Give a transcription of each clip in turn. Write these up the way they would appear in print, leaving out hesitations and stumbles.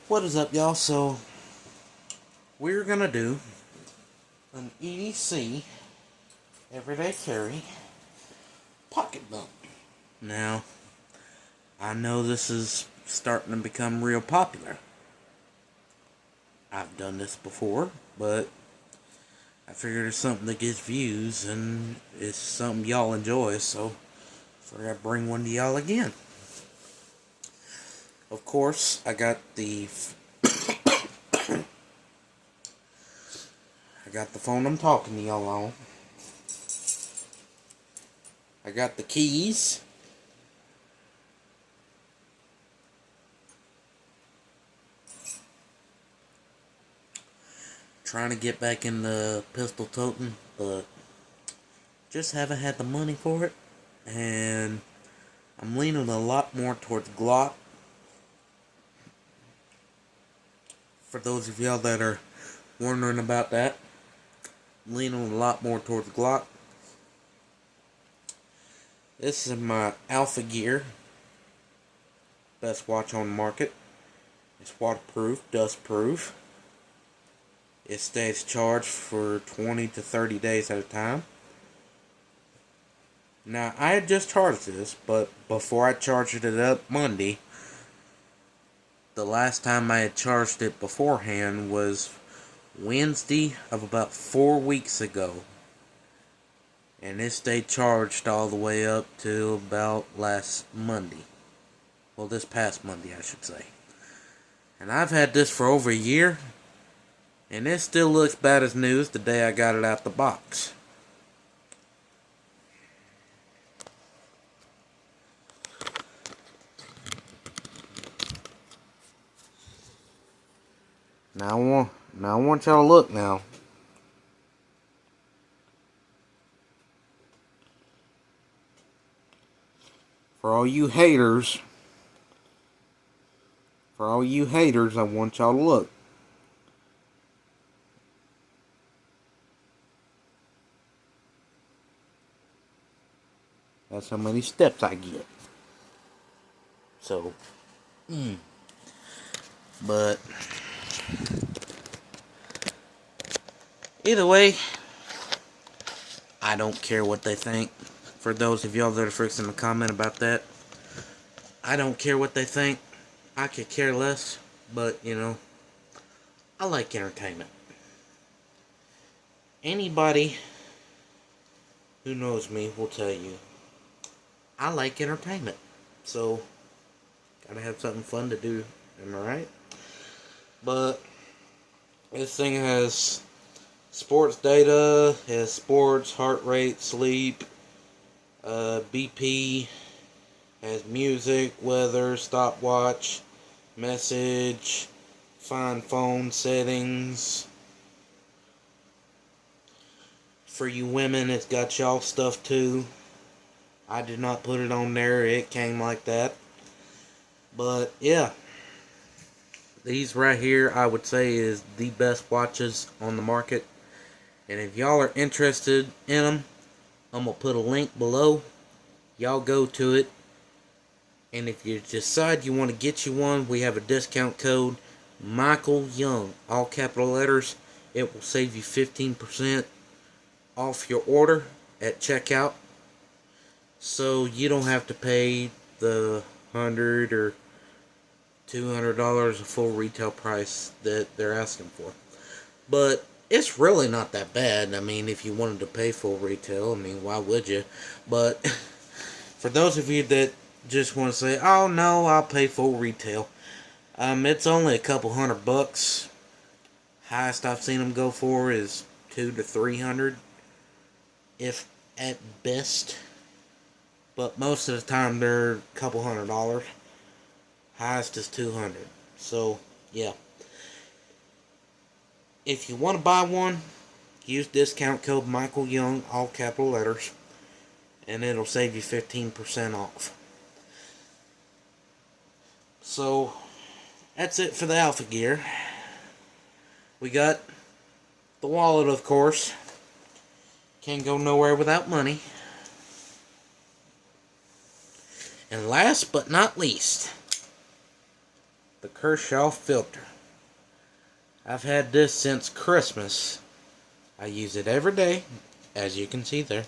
What is up, y'all? So, we're gonna do an EDC, everyday carry, pocket bump. Now, I know this is starting to become real popular. I've done this before, but I figured it's something that gets views and it's something y'all enjoy, so I figured I'd bring one to y'all again. Of course, I got the phone I'm talking to y'all on. I got the keys. Trying to get back into pistol toting, but just haven't had the money for it. And I'm leaning a lot more towards Glock. For those of y'all that are wondering about that, I'm leaning a lot more towards Glock. This is my Alpha Gear. Best watch on the market. It's waterproof, dust proof. It stays charged for 20 to 30 days at a time. Now, I had just charged this, but before I charged it up Monday, the last time I had charged it beforehand was Wednesday of about 4 weeks ago. And it stayed charged all the way up to about last Monday. Well, this past Monday, I should say. And I've had this for over a year. And it still looks bad as new as the day I got it out the box. Now I want y'all to look now. For all you haters, I want y'all to look. That's how many steps I get. So, but either way, I don't care what they think. For those of y'all that are fixing to comment about that, I don't care what they think. I could care less, but you know, I like entertainment. Anybody who knows me will tell you I like entertainment. So, gotta have something fun to do, am I right? But this thing has sports data, has sports, heart rate, sleep, BP, has music, weather, stopwatch, message, find phone settings. For you women, it's got y'all stuff too. I did not put it on there, it came like that. But yeah, these right here I would say is the best watches on the market. And if y'all are interested in them, I'm going to put a link below. Y'all go to it. And if you decide you want to get you one, we have a discount code, Michael Young, all capital letters. It will save you 15% off your order at checkout. So you don't have to pay the $100 or $200 a full retail price that they're asking for. But it's really not that bad. I mean, if you wanted to pay full retail, I mean, why would you? But for those of you that just want to say, oh no, I'll pay full retail, it's only a couple $100. Highest I've seen them go for is $200 to $300, if at best. But most of the time they're a couple $100. Highest is $200. So yeah, if you want to buy one, use discount code Michael Young, all capital letters, and it'll save you 15% off. So that's it for the Alpha Gear. We got the wallet, of course. Can't go nowhere without money. And last but not least, the Kershaw filter. I've had this since Christmas. I use it every day, as you can see there.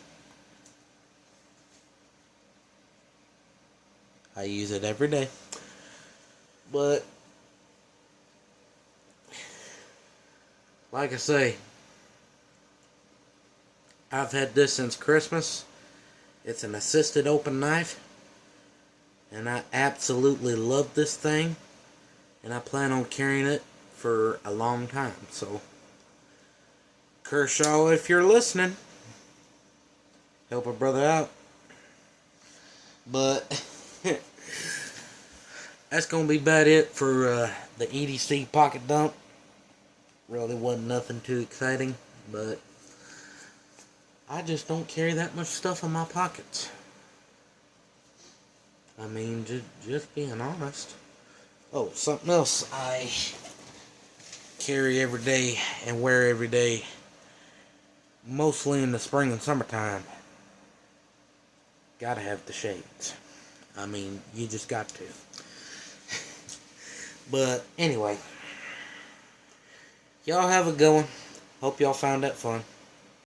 I use it every day. But, like I say, I've had this since Christmas. It's an assisted open knife. And I absolutely love this thing. And I plan on carrying it for a long time. So, Kershaw, if you're listening, help a brother out. But that's going to be about it for the EDC pocket dump. Really wasn't nothing too exciting, but I just don't carry that much stuff in my pockets. I mean, just being honest. Oh, something else I carry every day and wear every day, mostly in the spring and summertime. Gotta have the shades. I mean, you just got to. But anyway, y'all have a good one. Hope y'all found that fun.